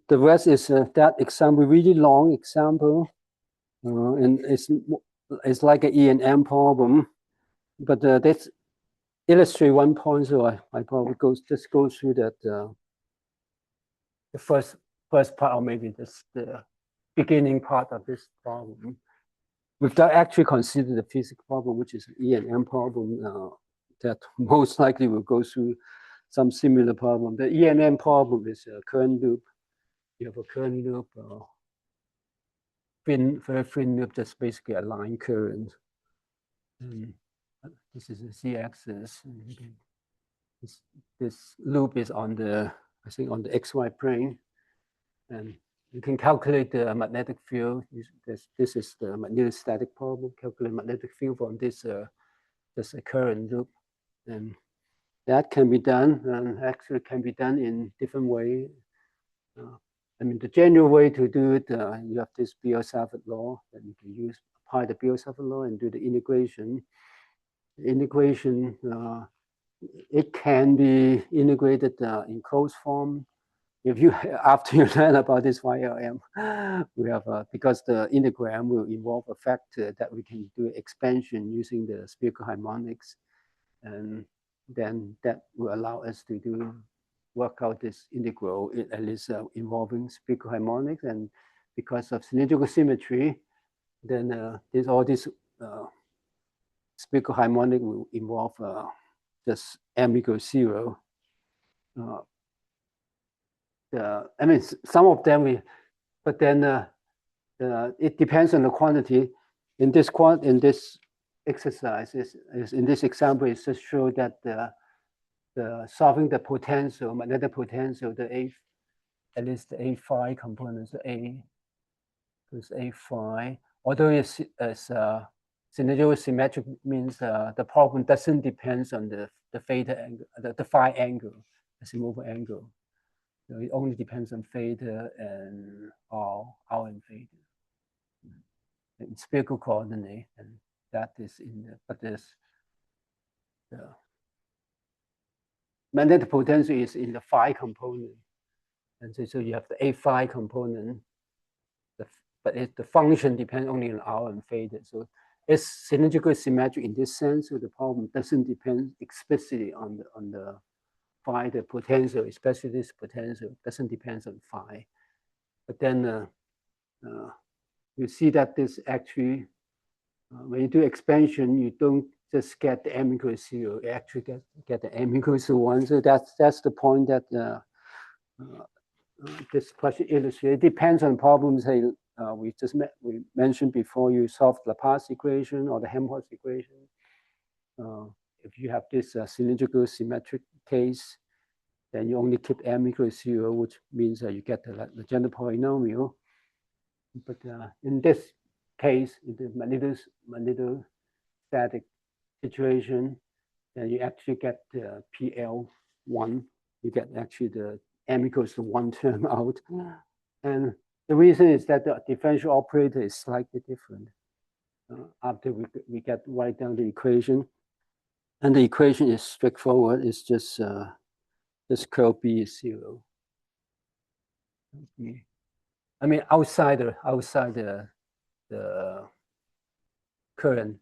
the rest is that example, really long example, and it's like an E&M problem. But let's illustrate one point, so I probably just go through that the first part, or maybe just the beginning part of this problem, without actually consider the physics problem, which is an E&M problem that most likely will go through some similar problem. The E&M problem is a current loop. You have a current loop, very thin loop that's basically a line current. And this is the z-axis. This loop is on the, I think, on the xy plane, and you can calculate the magnetic field. This is the magnetostatic problem. Calculate magnetic field from this a current loop, and that can be done, and actually can be done in different ways. I mean, the general way to do it, you have this Biot-Savart law that you can use, apply the Biot-Savart law and do the integration. The integration, it can be integrated in closed form. If you, after you learn about this YLM, we have, because the integral will involve a factor that we can do expansion using the spherical harmonics. And then that will allow us to work out this integral, at least involving spherical harmonics. And because of cylindrical symmetry, then all this spherical harmonic will involve just m equals 0. I mean, some of them but then it depends on the quantity. In this exercise, in this example, it just show that solving the potential, magnetic potential, at least the A phi components, A plus A phi, although it's cylindrical symmetric, means the problem doesn't depend on the theta angle, the phi angle, the azimuthal angle. So it only depends on theta and R and theta. In spherical coordinate, and that is in the, but there's the magnetic potential is in the phi component. And so you have the A phi component, but the function depends only on R and theta. So it's cylindrical symmetric in this sense, so the problem doesn't depend explicitly on the phi, the potential, especially this potential, doesn't depend on phi. But then you see that this actually, when you do expansion, you don't just get the m equals 0, you actually get the m equals 1. So that's the point that this question illustrates. It depends on problems we mentioned before. You solve the Laplace equation or the Helmholtz equation. If you have this cylindrical symmetric case, then you only keep m equals 0, which means you get the general polynomial. But in this case, in the magnetostatic situation, then you actually get the PL1. You get actually the m equals to 1 term out. And the reason is that the differential operator is slightly different after we write down the equation. And the equation is straightforward. It's just this curl B is 0. Okay. I mean, outside the current.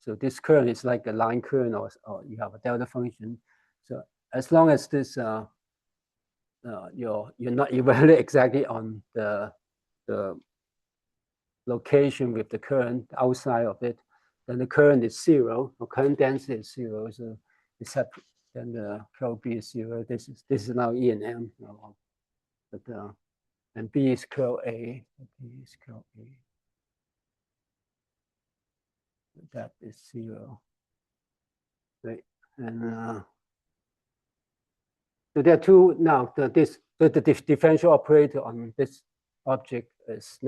So this current is like a line current, or you have a delta function. So as long as this you're not evaluate exactly on the location with the current outside of it, then the current is 0. The current density is 0. So except then the curl B is 0. This is now E and M. But and B is curl A. B is curl A. That is 0. Right. And so there are two now. The differential operator on this object is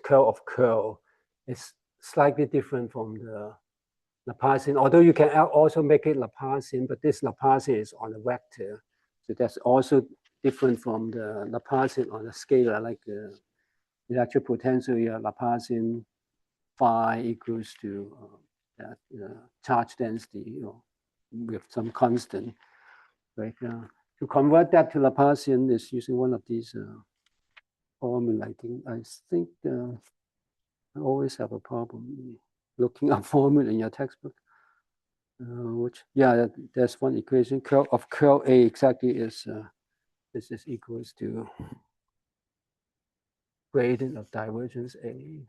curl of curl. It's slightly different from the Laplacian, although you can also make it Laplacian, but this Laplacian is on a vector. So that's also different from the Laplacian on a scalar, like the electric potential. You have Laplacian phi equals to that charge density, with some constant. Right? To convert that to Laplacian is using one of these formula. I think I always have a problem looking up formula in your textbook. There's one equation. Curl of curl A exactly is this is equals to gradient of divergence A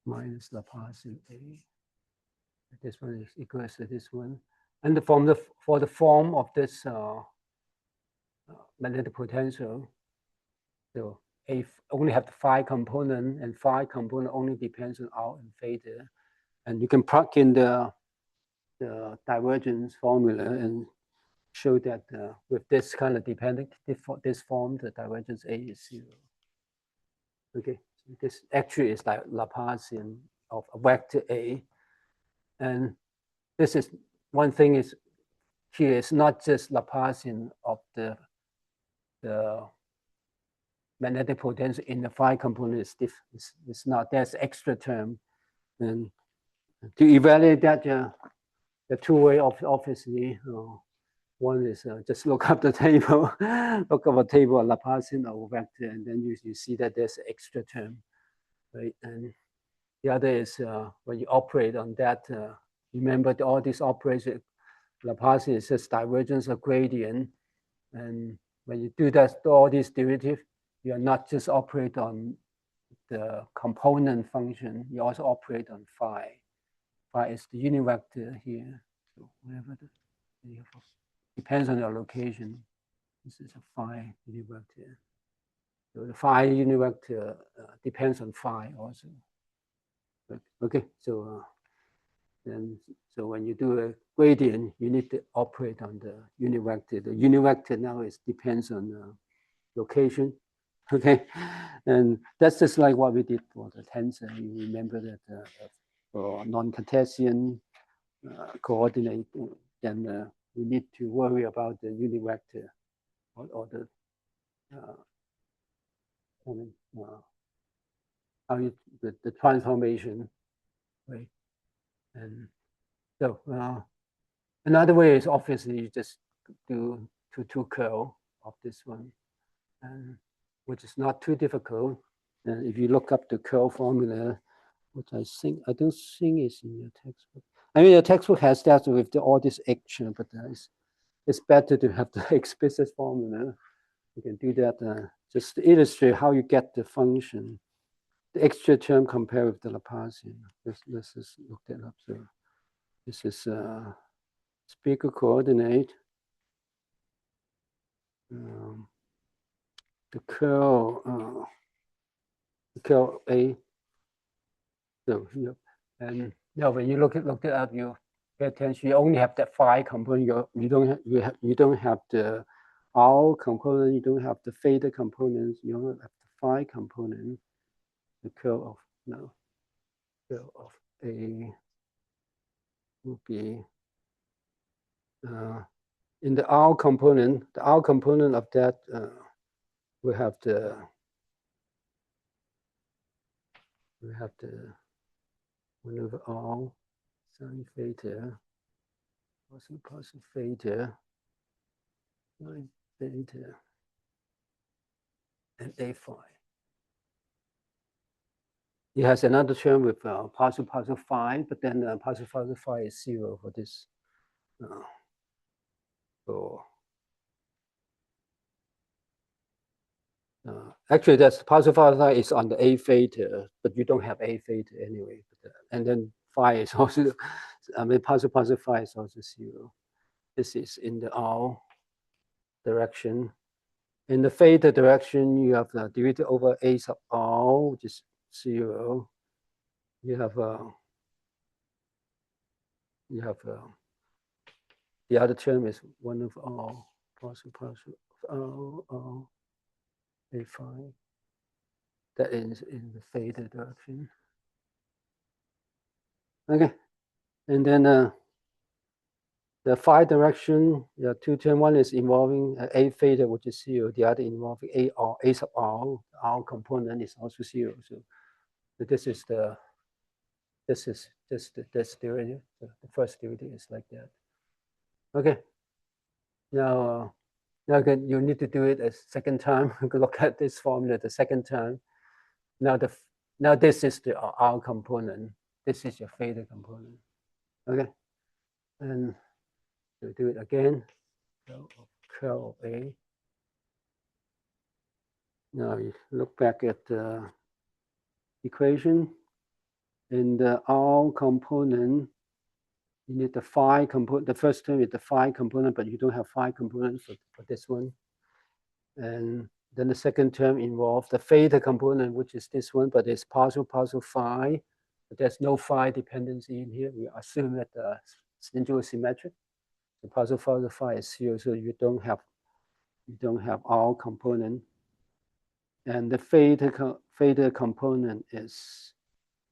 minus Laplacian A. This one is equals to this one. And for the form of this magnetic potential, so A only have the phi component, and phi component only depends on R and theta. And you can plug in the divergence formula and show that with this kind of dependent, this form, the divergence A is 0. Okay, so this actually is like Laplacian of a vector A. And this is one thing is here, it's not just Laplacian of the magnetic potential in the phi component. It's not, there's extra term. And to evaluate that, the two-way obviously, one is just look up the table, look up a table of Laplacian of vector, and then you see that there's extra term, right? And the other is when you operate on that, remember all these operations, Laplacian is just divergence or gradient. And when you do that, all these derivatives, you are not just operate on the component function, you also operate on phi. Phi is the unit vector here. So whatever depends on your location. This is a phi unit vector. So the phi unit vector depends on phi also. Okay, so so when you do a gradient, you need to operate on the unit vector. The unit vector now depends on location. Okay, and that's just like what we did for the tensor. You remember that for non-Cartesian coordinate, then we need to worry about the unit vector or the the transformation, right? And so another way is obviously you just do two curl of this one, and which is not too difficult. And if you look up the curl formula, which I don't think is in your textbook. I mean, the textbook has that with all this action, but it's better to have the explicit formula. You can do that just to illustrate how you get the function, the extra term compared with the Laplacian. Let's just look that up. So this is speaker coordinate. The curl A. So here, and now when you look it up, you pay attention. You only have that phi component. You don't have the R component. You don't have the theta components. You only have the phi component. The curl of A will be in the R component. The R component of that we have the 1 over R sine theta plus theta sine theta and A phi. It has another term with partial phi, but then partial phi is 0 for this. Actually, that's partial phi is on the A theta, but you don't have A theta anyway. And then phi is also, I mean, partial phi is also 0. This is in the R direction. In the theta direction, you have the derivative over A sub R, which is 0. You have the other term is 1 of R, partial of R, A phi. That is in the theta direction. Okay, and then the phi direction, there are two terms. One is involving A theta, which is 0. The other involving A sub R. R component is also 0. So this is this derivative. The first derivative is like that. Okay. Now Now again, you need to do it a second time. Look at this formula the second time. Now this is the R component. This is your theta component. Okay, and you do it again. Curl of A. Now you look back at the equation. In the R component, you need the phi component. The first term is the phi component, but you don't have phi components for this one. And then the second term involves the theta component, which is this one, but it's partial phi. But there's no phi dependency in here. We assume that the cylindrical symmetric. The partial phi is 0, so you don't have R component. And the theta component is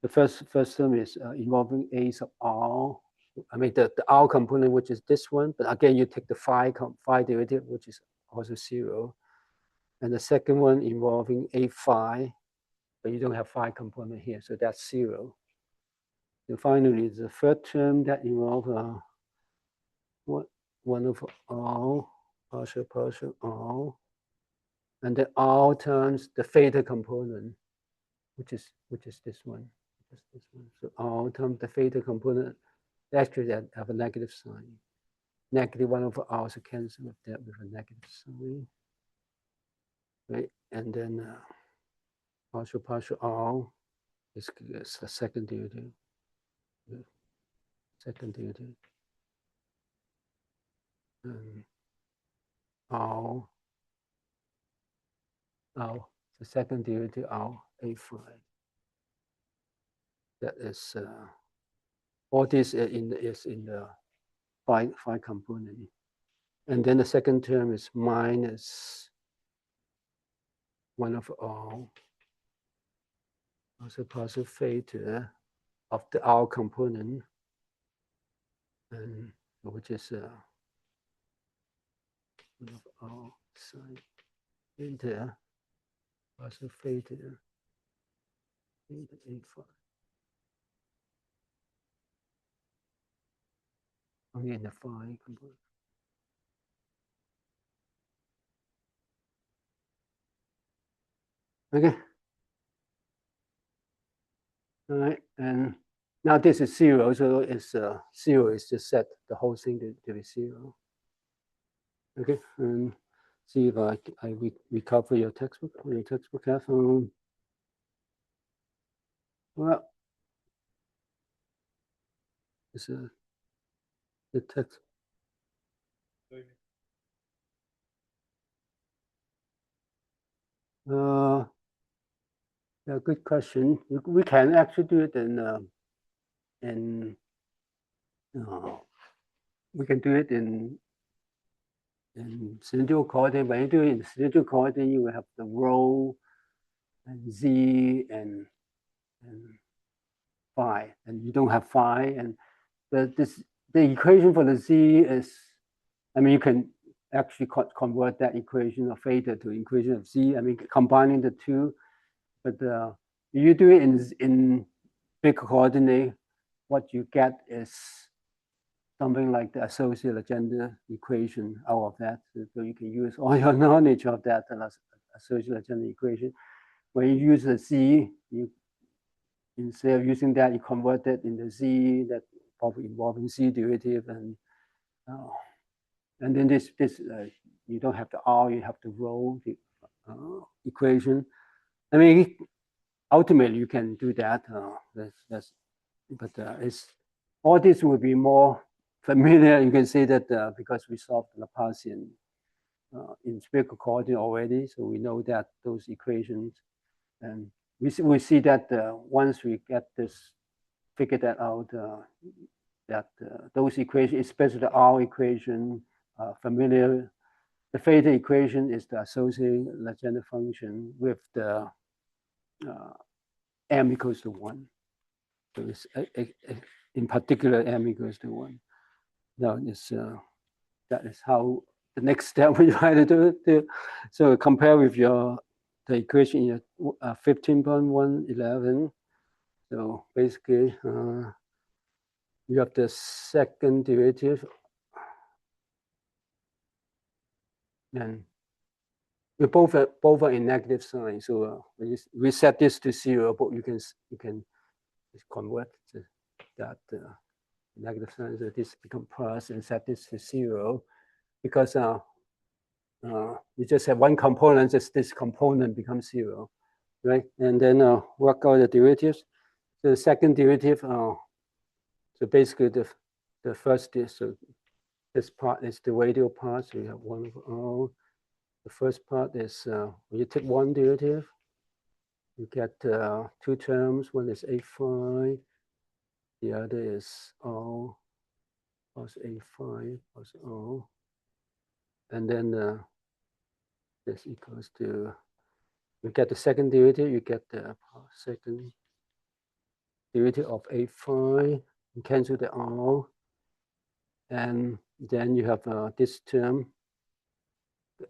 the first term is involving A sub R. I mean the R component, which is this one, but again you take the phi derivative, which is also 0. And the second one involving A phi, but you don't have phi component here, so that's 0. And finally, the third term that involves 1 over R, partial R, and the R times the theta component, which is this one. So R times the theta component, actually that have a negative sign. Negative 1 over R, so cancel with that with a negative sign. Right, and then partial R is the second derivative. Second derivative. R, the second derivative R A phi. That is all this is in the phi component, and then the second term is minus 1 over R, also partial theta of the R component, and which is 1 over R sine theta, partial theta A phi. Only in the phi component. Okay. All right, and now this is 0, so it's 0 is just set the whole thing to be 0. Okay, and see if I recover your textbook. Your textbook has well, it's the text. Yeah, good question. We can actually do it we can do it in cylindrical coordinate. When you do it in cylindrical coordinate, you will have the rho and z and phi, and you don't have phi. And the equation for the z is, I mean, you can actually convert that equation of theta to equation of z. I mean, combining the two. But you do it in big coordinate, what you get is something like the associated agenda equation out of that. So you can use all your knowledge of that associated agenda equation. When you use the z, you instead of using that, you convert it into z, that probably involving z derivative, and then this you don't have the r, you have the rho equation. I mean, ultimately you can do that. But it's all this will be more familiar. You can say that because we solved the Laplacian in spherical coordinate already, so we know that those equations, and we see that once we get this, figure that out, that those equations, especially the R equation, familiar. The theta equation is the associated Legendre function with the m equals to 1. So it's in particular m equals to 1. Now that is how the next step we try to do it. So compare with the equation in 15.111. So basically, you have the second derivative. and we both are in negative sign. So when you reset this to 0, but you can convert that negative sign, so this become plus, and set this to 0, because you just have one component, just this component becomes 0, right? And then work out the derivatives. So the second derivative, so basically the first is, so this part is the radial part, so you have 1 over O. The first part is when you take one derivative, you get two terms. One is a phi, the other is O plus a phi plus O. And then this equals to, you get the second derivative, you get the second derivative of a phi, you cancel the O. And then you have this term,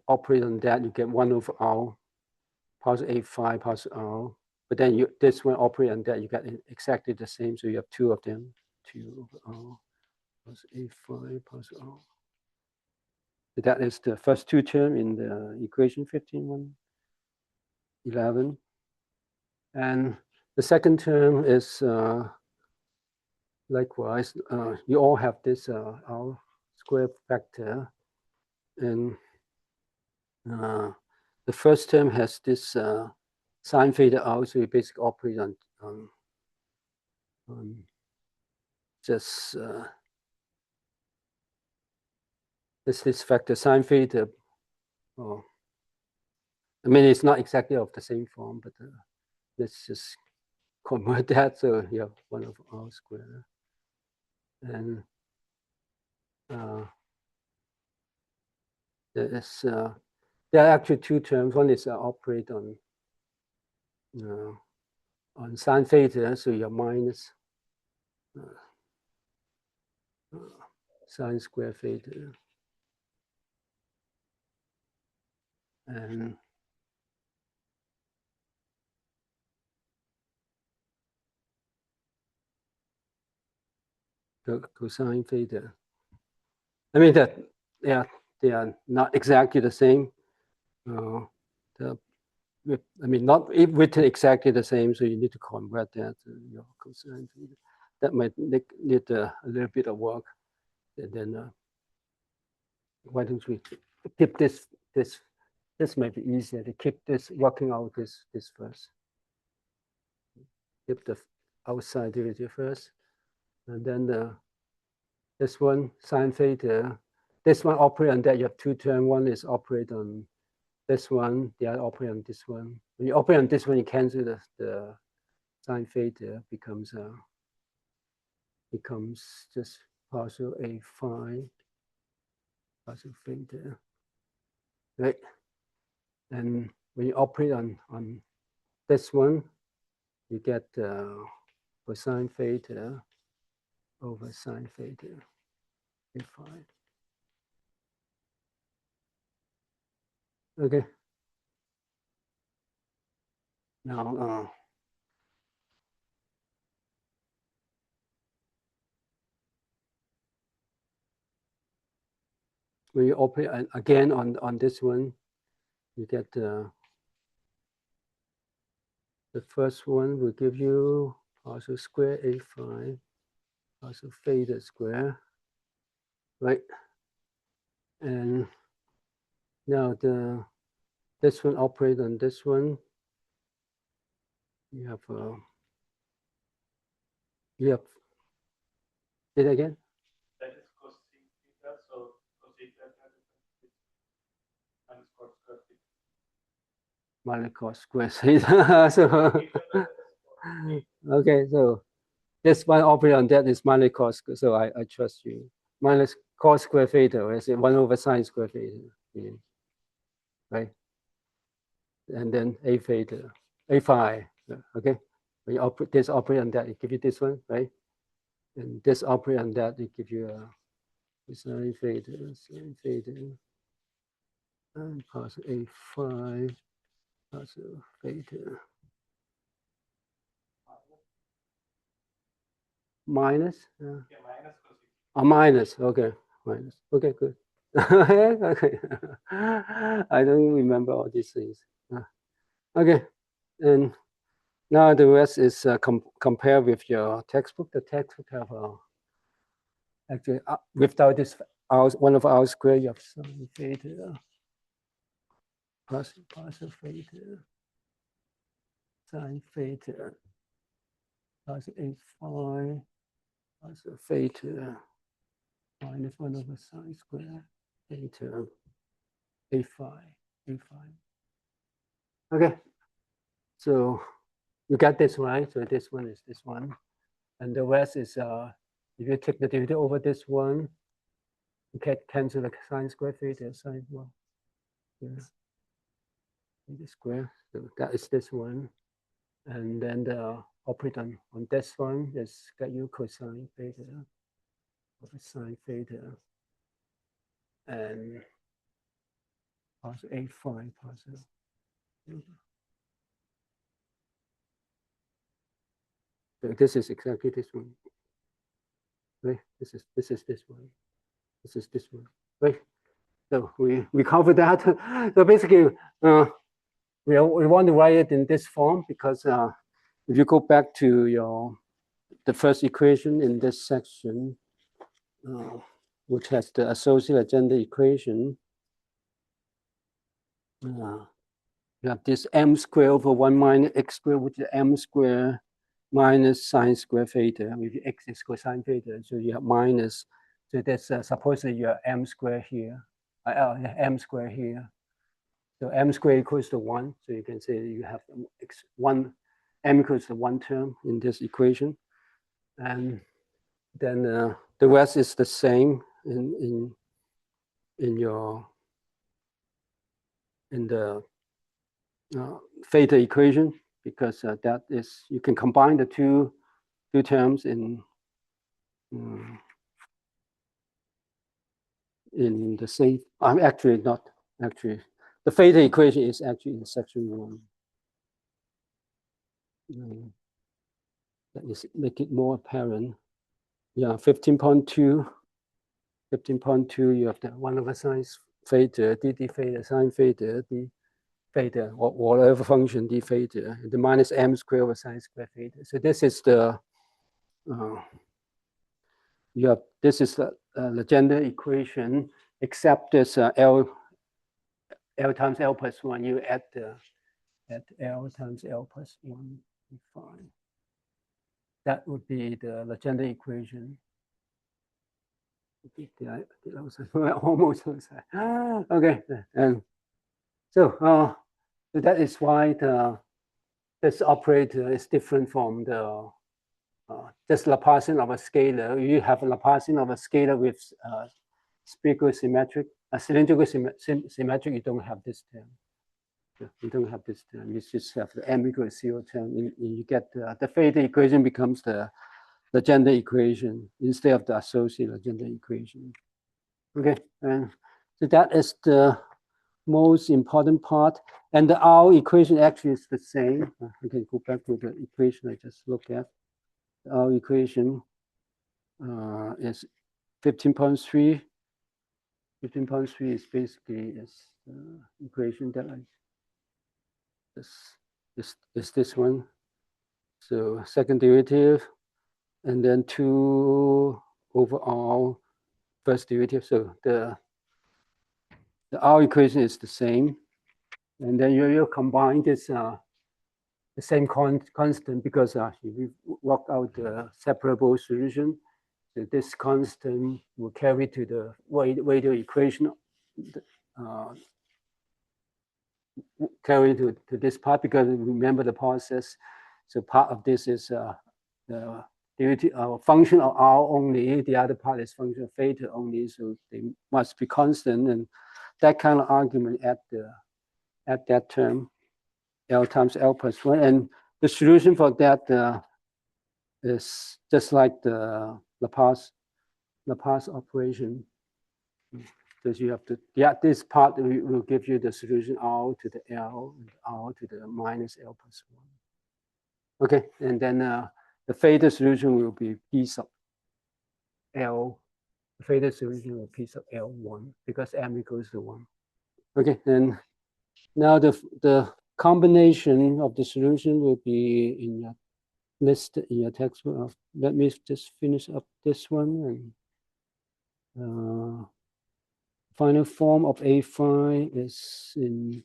operate on that, you get 1 over O plus a phi plus O. But then this one operate on that, you get exactly the same. So you have two of them, 2 over O plus a phi plus O. So that is the first two terms in the equation 15.1.11. And the second term is likewise, you all have this R square factor. And the first term has this sine theta out, so you basically operate on just this factor sine theta. Oh, I mean, it's not exactly of the same form, but let's just convert that. So you have 1 over R squared. And there are actually two terms. One is operate on sine theta, so you have minus sine square theta. And cosine theta. I mean that, yeah, they are not exactly the same. I mean, not written exactly the same, so you need to convert that to your cosine theta. That might need a little bit of work. And then why don't we keep this might be easier to keep this, working out this first. Keep the outside derivative first, and then this one sine theta. This one operate on that. You have two terms. One is operate on this one. The other operate on this one. When you operate on this one, you cancel the sine theta. Becomes just partial a phi partial theta, right? And when you operate on this one, you get cosine theta over sine theta a phi. Okay. Now, when you operate again on this one, you get the first one will give you partial square a phi partial theta square, right? And now this one operate on this one. You have say it again. That is cos theta, so cos theta minus cos square theta. Minus cos square theta. So okay, so this one operate on that is minus cos, so I trust you. Minus cos square theta, right? So 1 over sine square theta, yeah. Right? And then a theta, a phi, okay? When you operate this operate on that, it give you this one, right? And this operate on that, it give you a sine theta, and partial a phi, partial theta. Minus? Yeah, minus cos theta. Oh, minus, okay, minus. Okay, good. Okay. I don't remember all these things. Okay, and now the rest is compare with your textbook. The textbook have actually without this one of our square, you have sine theta plus theta sine theta plus a phi plus theta minus 1 over sine square theta a phi. Okay, so you got this right. So this one is this one, and the rest is if you take the derivative over this one, you can cancel the sine square theta sine one. Yeah, theta square. So that is this one, and then the operate on this one is get you cosine theta over sine theta, and also a phi positive. So this is exactly this one. Right? This is this one. This is this one. Right? So we covered that. So basically, we want to write it in this form because if you go back to the first equation in this section, which has the associated agenda equation, you have this m squared over 1 minus x squared, which is m squared minus sine square theta, with x is cosine theta. So you have minus. So that's supposedly you have m squared here, m squared here. So m squared equals to 1. So you can say you have x1, m equals to 1 term in this equation. And then the rest is the same in the theta equation, because that is, you can combine the two terms in the same. I'm actually not actually. The theta equation is actually in section 1. Let me make it more apparent. Yeah, 15.2. 15.2. You have the 1 over sine theta, d theta, sine theta, d theta, or whatever function d theta, the minus m squared over sine square theta. So this is the this is the Legendre equation, except this L times L plus 1. You add L times L plus 1. Fine. That would be the Legendre equation. Almost. Okay, and so that is why this operator is different from the this Laplacian of a scalar. You have a Laplacian of a scalar with spherical symmetric, cylindrical symmetric. You don't have this term. You don't have this term. You just have the m equals 0 term. You get the theta equation becomes the Legendre equation instead of the associated Legendre equation. Okay, and so that is the most important part. And the R equation actually is the same. I can go back to the equation I just looked at. Our equation is 15.3. 15.3 is basically the equation that is this one. So second derivative, and then 2 over R first derivative. So the R equation is the same, and then you combine this the same constant, because if you work out the separable solution, so this constant will carry to the Waiter equation, carry to this part, because remember the process. So part of this is the derivative function of R only. The other part is function of theta only. So they must be constant, and that kind of argument at that term, L times L plus 1, and the solution for that is just like the Laplace operation. Because you have to, this part will give you the solution R to the L and R to the minus L plus 1. Okay, and then the theta solution will be P sub L the theta solution of a piece of L1 because m equals to 1. Okay, and now the combination of the solution will be in your list in your textbook. Let me just finish up this one. And final form of A phi is in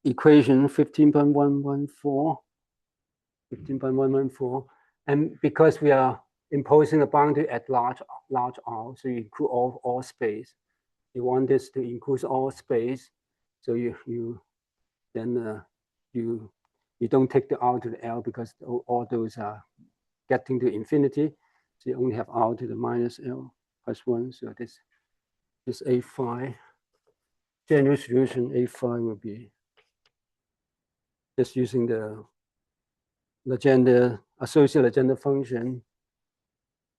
equation 15.114. 15.114. And because we are imposing a boundary at large R, so you include all space. You want this to include all space, so you don't take the R to the L because all those are getting to infinity. So you only have R to the minus L plus 1. So this A phi general solution A phi will be just using the Legendre associated Legendre function,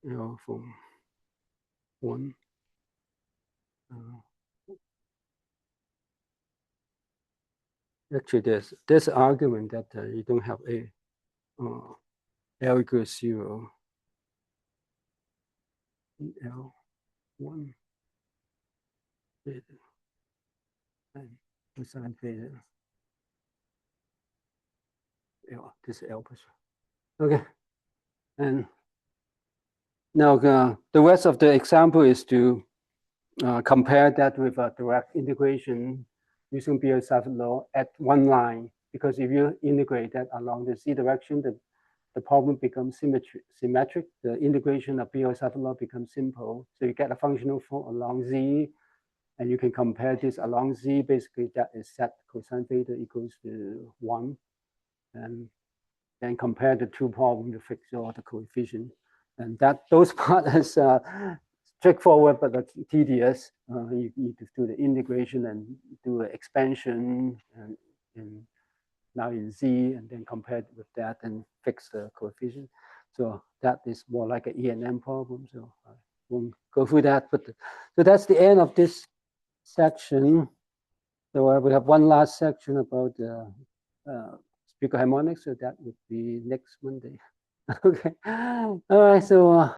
from 1. Actually, there's an argument that you don't have a L equals 0 in L1 theta and cosine theta. This L plus. Okay, and now the rest of the example is to compare that with a direct integration using Biot-Savart law at one line, because if you integrate that along the z direction, the problem becomes symmetric. The integration of Biot-Savart law becomes simple. So you get a functional form along z, and you can compare this along z. Basically, that is set cosine theta equals to 1. And then compare the two problems to fix all the coefficient. And those parts is straightforward, but tedious. You need to do the integration and do an expansion and now in z, and then compare it with that and fix the coefficient. So that is more like an E&M problem. So I won't go through that. But so that's the end of this section. So we have one last section about the speaker harmonics. So that would be next Monday. Okay. All right. So.